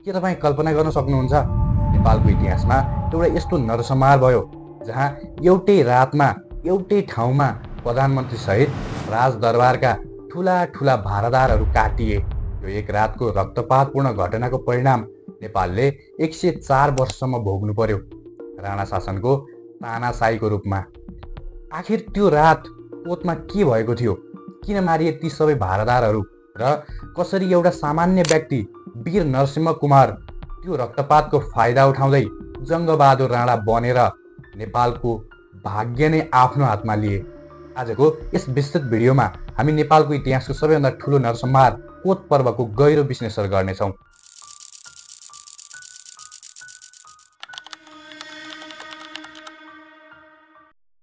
के तपाईँ कल्पना गर्न सक्नुहुन्छ नेपालको इतिहासमा एउटा यस्तो नरसंहार भयो जहाँ एउटै रातमा एउटै ठाउँमा प्रधानमन्त्री सहित राजदरबारका ठुला ठुला भारदारहरू काटिए। यो एक रातको रक्तपातपूर्ण घटनाको परिणाम नेपालले 104 वर्षसम्म भोग्नु पर्यो राणा शासनको तानाशाहीको रूपमा। आखिर त्यो रात कोतमा के भएको थियो, किन मारिए ती सबै भारदारहरू र कसरी एउटा सामान्य व्यक्ति वीर नरसिंह कुमार त्यो रक्तपातको फाइदा उठाउँदै जङ्गबहादुर राणा बनेर नेपालको भाग्य नै आफ्नो हातमा लिए। आजको यस विस्तृत भिडियोमा हामी नेपालको इतिहासको सबैभन्दा ठुलो नरसंहार कोत पर्वको गहिरो विश्लेषण गर्नेछौँ।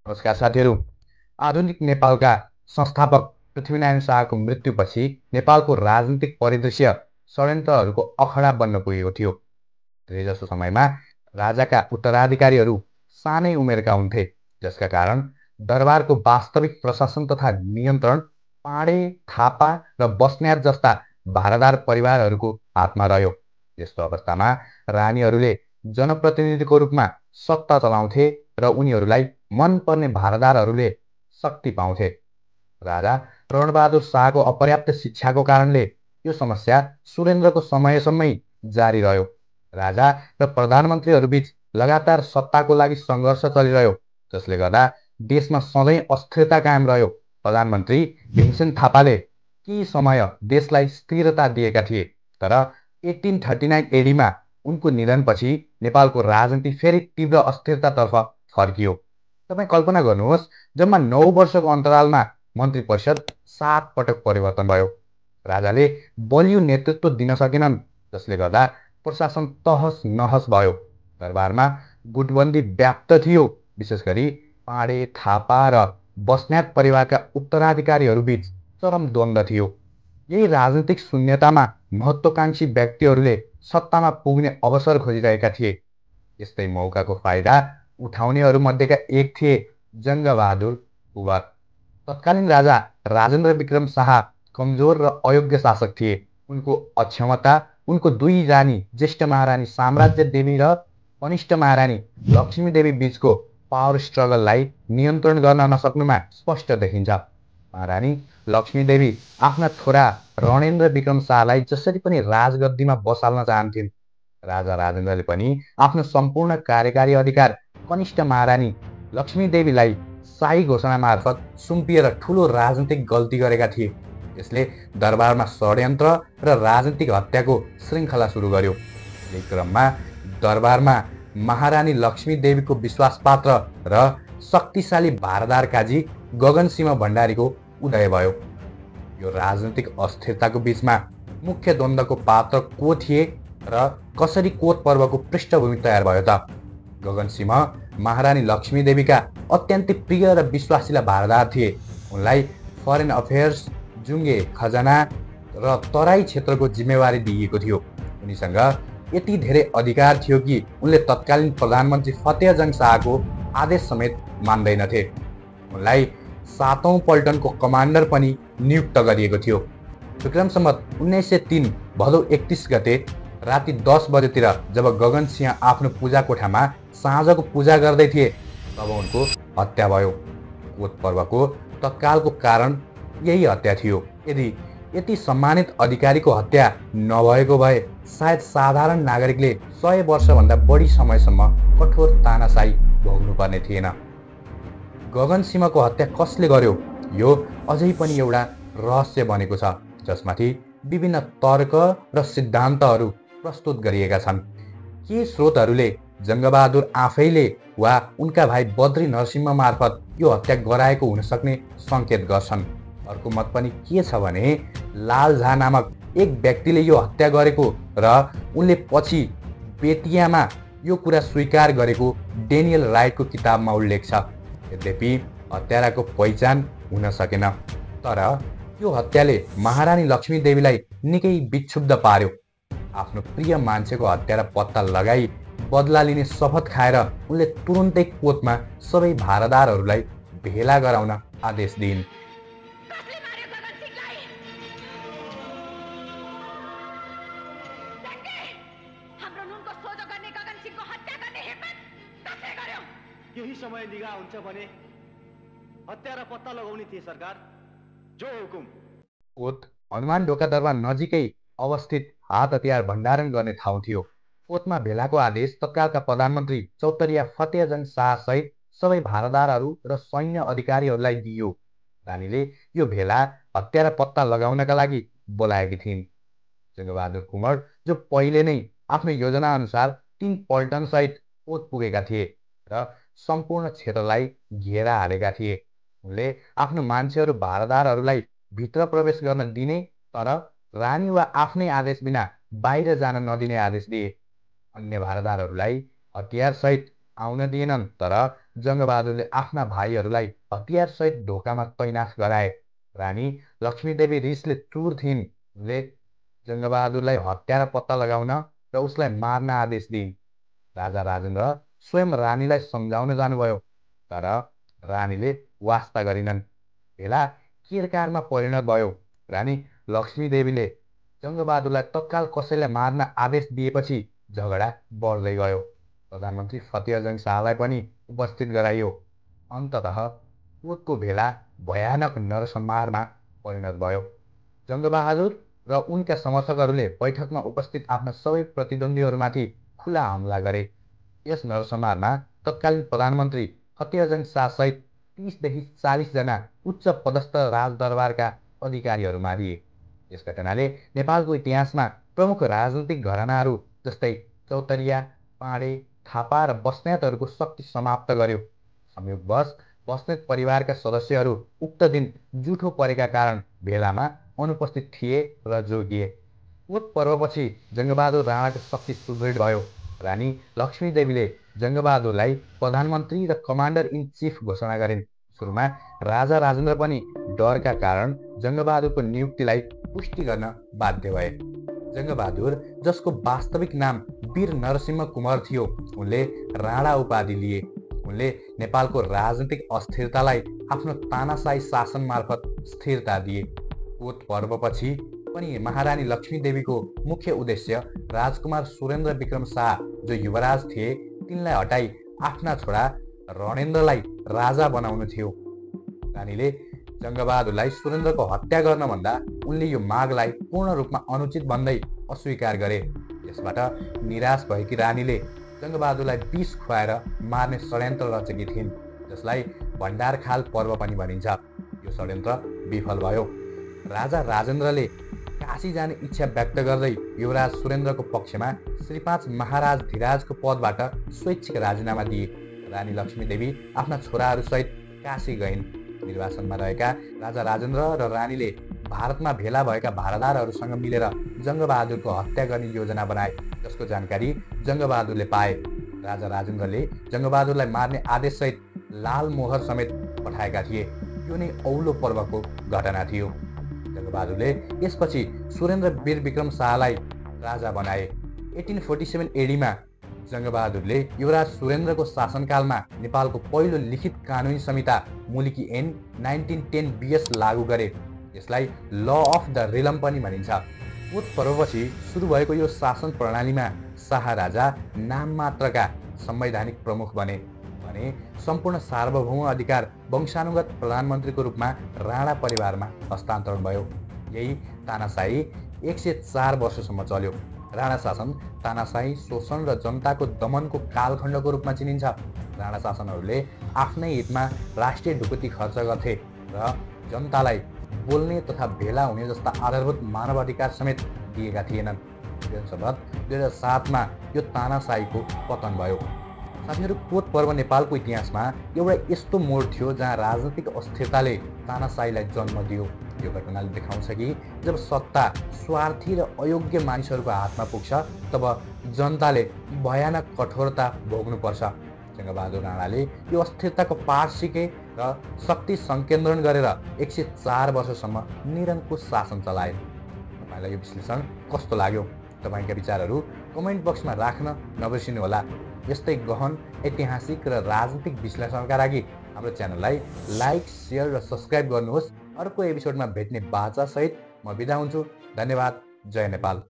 नमस्कार साथीहरू, आधुनिक नेपालका संस्थापक पृथ्वीनारायण शाहको मृत्युपछि नेपालको राजनीतिक परिदृश्य षड्यन्त्रहरूको अखडा बन्न पुगेको थियो। धेरैजसो समयमा राजाका उत्तराधिकारीहरू सानै उमेरका हुन्थे, जसका कारण दरबारको वास्तविक प्रशासन तथा नियन्त्रण पाँडे, थापा र बस्नेत जस्ता भारदार परिवारहरूको हातमा रह्यो। यस्तो अवस्थामा रानीहरूले जनप्रतिनिधिको रूपमा सत्ता चलाउँथे र उनीहरूलाई मनपर्ने भारदारहरूले शक्ति पाउँथे। राजा रणबहादुर शाहको अपर्याप्त शिक्षाको कारणले यो समस्या सुरेन्द्रको समयसम्मै जारी रह्यो। राजा र प्रधानमन्त्रीहरूबीच लगातार सत्ताको लागि सङ्घर्ष चलिरह्यो, जसले गर्दा देशमा सधैँ अस्थिरता कायम रह्यो। प्रधानमन्त्री भीमसेन थापाले केही समय देशलाई स्थिरता दिएका थिए, तर 1839 एडीमा उनको निधनपछि नेपालको राजनीति फेरि तीव्र अस्थिरतातर्फ फर्कियो। तपाईँ कल्पना गर्नुहोस्, जम्मा 9 वर्षको अन्तरालमा मन्त्री परिषद 7 पटक परिवर्तन भयो। राजाले बलियो नेतृत्व दिन सकेनन्, जसले गर्दा प्रशासन तहस नहस भयो। दरबारमा गुटबन्दी व्याप्त थियो, विशेष गरी पाँडे, थापा र बस्नेत परिवारका उत्तराधिकारीहरूबीच चरम द्वन्द्व थियो। यही राजनीतिक शून्यतामा महत्त्वकांक्षी व्यक्तिहरूले सत्तामा पुग्ने अवसर खोजिरहेका थिए। यस्तै मौकाको फाइदा उठाउनेहरूमध्येका एक थिए जङ्गबहादुर कुँवर। तत्कालीन राजा राजेन्द्र विक्रम शाह कमजोर र अयोग्य शासक थिए। उनको अक्षमता, उनको दुई रानी ज्येष्ठ महारानी साम्राज्य देवी र कनिष्ठ महारानी लक्ष्मी देवी बीचको पावर स्ट्रगललाई नियन्त्रण गर्न नसक्नुमा स्पष्ट देखिन्छ। महारानी लक्ष्मी देवी आफ्ना छोरा रणेन्द्र विक्रम शाहलाई जसरी पनि राजगद्दीमा बसाल्न चाहन्थिन्। राजा राजेन्द्रले पनि आफ्नो सम्पूर्ण कार्यकारी अधिकार कनिष्ठ महारानी लक्ष्मी देवीलाई शाही घोषणा मार्फत सुम्पिएर ठुलो राजनीतिक गल्ती गरेका थिए। यसले दरबारमा षड्यन्त्र र राजनीतिक हत्याको श्रृङ्खला सुरु गर्यो। यही क्रममा दरबारमा महारानी लक्ष्मी देवीको विश्वासपात्र र शक्तिशाली भारदार काजी गगनसिंह भण्डारीको उदय भयो। यो राजनीतिक अस्थिरताको बीचमा मुख्य द्वन्द्वको पात्र को थिए र कसरी कोत पर्वको पृष्ठभूमि तयार भयो त? गगनसिंह महारानी लक्ष्मी देवीका अत्यन्तै प्रिय र विश्वासिला भारदार थिए। उनलाई फरेन अफेयर्स, जुङ्गे खजाना र तराई क्षेत्रको जिम्मेवारी दिइएको थियो। उनीसँग यति धेरै अधिकार थियो कि उनले तत्कालीन प्रधानमन्त्री फतेहजङ शाहको आदेश समेत मान्दैनथे। उनलाई 7औं पल्टनको कमान्डर पनि नियुक्त गरिएको थियो। विक्रम सम्वत 1903 भदौ 31 गते राति 10 बजेतिर जब गगनसिंह आफ्नो पूजा कोठामा साँझको पूजा गर्दै थिए, तब उनको हत्या भयो। कोत पर्वको तत्कालको कारण यही हत्या थियो। यति सम्मानित अधिकारीको हत्या नभएको भए सायद साधारण नागरिकले 100 वर्षभन्दा बढी समयसम्म कठोर तानाशाही भोग्नुपर्ने थिएन। गगनसिंहको हत्या कसले गर्यो, यो अझै पनि एउटा रहस्य बनेको छ, जसमाथि विभिन्न तर्क र सिद्धान्तहरू प्रस्तुत गरिएका छन्। के स्रोतहरूले जङ्गबहादुर आफैले वा उनका भाइ बद्री नरसिंह मार्फत यो हत्या गराएको हुन सक्ने सङ्केत गर्छन्। अर्को मत पनि के छ भने लाल झा नामक एक व्यक्तिले यो हत्या गरेको र उनले पछि बेतियामा यो कुरा स्वीकार गरेको डेनियल राइटको किताबमा उल्लेख छ। यद्यपि हत्याराको पहिचान हुन सकेन, तर यो हत्याले महारानी लक्ष्मी देवीलाई निकै विक्षुब्ध पार्यो। आफ्नो प्रिय मान्छेको हत्यारा पत्ता लगाई बदला लिने शपथ खाएर उनले तुरुन्तै कोतमा सबै भारदारहरूलाई भेला गराउन आदेश दिइन्। भाइको हत्या गर्ने हिम्मत कसले गर्यो? यही समय निगाह हुन्छ भने हत्यारा पत्ता लगाउने थिए सरकार। जो हुकुम। कोत हनुमान ढोका दरबार नजिकै अवस्थित हात हतियार भण्डारण गर्ने ठाउँ थियो। कोतमा भेलाको आदेश तत्कालका प्रधानमन्त्री चौतरिया फतेहजङ शाह सहित सबै भारदारहरू र सैन्य अधिकारीहरूलाई दिइयो। रानीले यो भेला हत्यारा पत्ता लगाउनका लागि बोलाएकी थिइन्। जङ्गबहादुर कुँवर जो पहिले नै आफ्नो योजना अनुसार 3 पल्टनसहित कोत पुगेका थिए र सम्पूर्ण क्षेत्रलाई घेरा हालेका थिए। उनले आफ्नो मान्छेहरू भारदारहरूलाई भित्र प्रवेश गर्न दिने तर रानी वा आफ्नै आदेश बिना बाहिर जान नदिने आदेश दिए। अन्य भारदारहरूलाई हतियारसहित आउन दिएनन् तर जङ्गबहादुरले आफ्ना भाइहरूलाई हतियारसहित ढोकामा तैनाथ गराए। रानी लक्ष्मीदेवी रिसले चुर थिइन्। उनले जङ्गबहादुरलाई हत्यारा पत्ता लगाउन र उसलाई मार्न आदेश दिइन्। राजा राजेन्द्र स्वयं रानीलाई सम्झाउन जानुभयो तर रानीले वास्ता गरिनन्। भेला केरकारमा परिणत भयो। रानी लक्ष्मीदेवीले जङ्गबहादुरलाई तत्काल कसैलाई मार्न आदेश दिएपछि झगडा बढ्दै गयो। प्रधानमन्त्री फतेहजङ शाहलाई पनि उपस्थित गराइयो। अन्ततः कोतको भेला भयानक नरसंहारमा परिणत भयो। जङ्गबहादुर र उनका समर्थकहरूले बैठकमा उपस्थित आफ्ना सबै प्रतिद्वन्द्वीहरूमाथि खुला हमला गरे। यस नरसंहारमा तत्कालीन प्रधानमन्त्री फतेहजङ शाहसहित 30 देखि 40 जना उच्च पदस्थ राजदरबारका अधिकारीहरू मारिए। यस घटनाले नेपालको इतिहासमा प्रमुख राजनीतिक घरानाहरू जस्तै चौतरिया, पाँडे, थापा र बस्नेतहरूको शक्ति समाप्त गर्यो। संयोगवश बस्नेत परिवारका सदस्यहरू उक्त दिन जुठो परेका कारण भेलामा अनुपस्थित थिए र जोगिए। कोत पर्वपछि जङ्गबहादुर राणाको शक्ति सुदृढ भयो। रानी लक्ष्मीदेवीले जङ्गबहादुरलाई प्रधानमन्त्री र कमान्डर इन चिफ घोषणा गरिन्। सुरुमा राजा राजेन्द्र पनि डरका कारण जङ्गबहादुरको नियुक्तिलाई पुष्टि गर्न बाध्य भए। जङ्गबहादुर जसको वास्तविक नाम वीर नरसिंह कुँवर थियो, उनले राणा उपाधि लिए। उनले नेपालको राजनीतिक अस्थिरतालाई आफ्नो तानाशाही शासन मार्फत स्थिरता दिए। कोत पर्वपछि पनि महारानी लक्ष्मीदेवीको मुख्य उद्देश्य राजकुमार सुरेन्द्र विक्रम शाह जो युवराज थिए तिनलाई हटाई आफ्ना छोरा रणेन्द्रलाई राजा बनाउनु थियो। रानीले जङ्गबहादुरलाई सुरेन्द्रको हत्या गर्न भन्दा उनले यो मागलाई पूर्ण रूपमा अनुचित भन्दै अस्वीकार गरे। यसबाट निराश भएकी रानीले जङ्गबहादुरलाई विष खुवाएर मार्ने षड्यन्त्र रचेकी थिइन्, जसलाई भण्डारखाल पर्व पनि भनिन्छ। यो षड्यन्त्र विफल भयो। राजा राजेन्द्रले काशी जाने इच्छा व्यक्त गर्दै युवराज सुरेन्द्रको पक्षमा श्री 5 महाराज धिराजको पदबाट स्वैच्छिक राजीनामा दिए। रानी लक्ष्मीदेवी आफ्ना छोराहरूसहित काशी गइन्। निर्वासनमा रहेका राजा राजेन्द्र र रानीले भारतमा भेला भएका भारदारहरूसँग मिलेर जङ्गबहादुरको हत्या गर्ने योजना बनाए, जसको जानकारी जङ्गबहादुरले पाए। राजा राजेन्द्रले जङ्गबहादुरलाई मार्ने आदेशसहित लाल मोहर समेत पठाएका थिए। यो नै औलो पर्वको घटना थियो। जङ्गबहादुरले यसपछि सुरेन्द्र वीर विक्रम शाहलाई राजा बनाए। 1847 एडीमा जङ्गबहादुरले युवराज सुरेन्द्रको शासनकालमा नेपालको पहिलो लिखित कानुनी संहिता मुलकी ऐन 1910 बीएस लागू गरे। यसलाई ल अफ द रिलम पनि भनिन्छ। कोत पर्वपछि सुरु भएको यो शासन प्रणालीमा शाह राजा नाम मात्रका संवैधानिक प्रमुख बने भने सम्पूर्ण सार्वभौम अधिकार वंशानुगत प्रधानमन्त्रीको रूपमा राणा परिवारमा हस्तान्तरण भयो। यही तानाशाही 104 वर्षसम्म चल्यो। राणा शासन तानाशाही, शोषण र जनताको दमनको कालखण्डको रूपमा चिनिन्छ। राणा शासनहरूले आफ्नै हितमा राष्ट्रिय ढुकुटी खर्च गर्थे र जनतालाई बोल्ने तथा भेला हुने जस्ता आधारभूत मानव अधिकार समेत दिएका थिएनन्। 2007मा यो तानाशाहीको पतन भयो। साथीहरू, कोत पर्व नेपालको इतिहासमा एउटा यस्तो मोड थियो जहाँ राजनीतिक अस्थिरताले तानाशाहीलाई जन्म दियो। यो घटनाले देखाउँछ कि जब सत्ता स्वार्थी र अयोग्य मानिसहरूको हातमा पुग्छ तब जनताले भयानक कठोरता भोग्नुपर्छ। जङ्गबहादुर राणाले यो अस्थिरताको पाठ सिके र शक्ति सङ्केन्द्रण गरेर 104 वर्षसम्म निरङ्कुश शासन चलाए। तपाईँलाई यो विश्लेषण कस्तो लाग्यो? तपाईँका विचारहरू कमेन्ट बक्समा राख्न नबिर्सिनुहोला। यस्तै गहन ऐतिहासिक र राजनीतिक विश्लेषणका लागि हाम्रो च्यानललाई लाइक, सेयर र सब्सक्राइब गर्नुहोस्। अर्को एपिसोडमा भेट्ने बाचासहित म बिदा हुन्छु। धन्यवाद। जय नेपाल।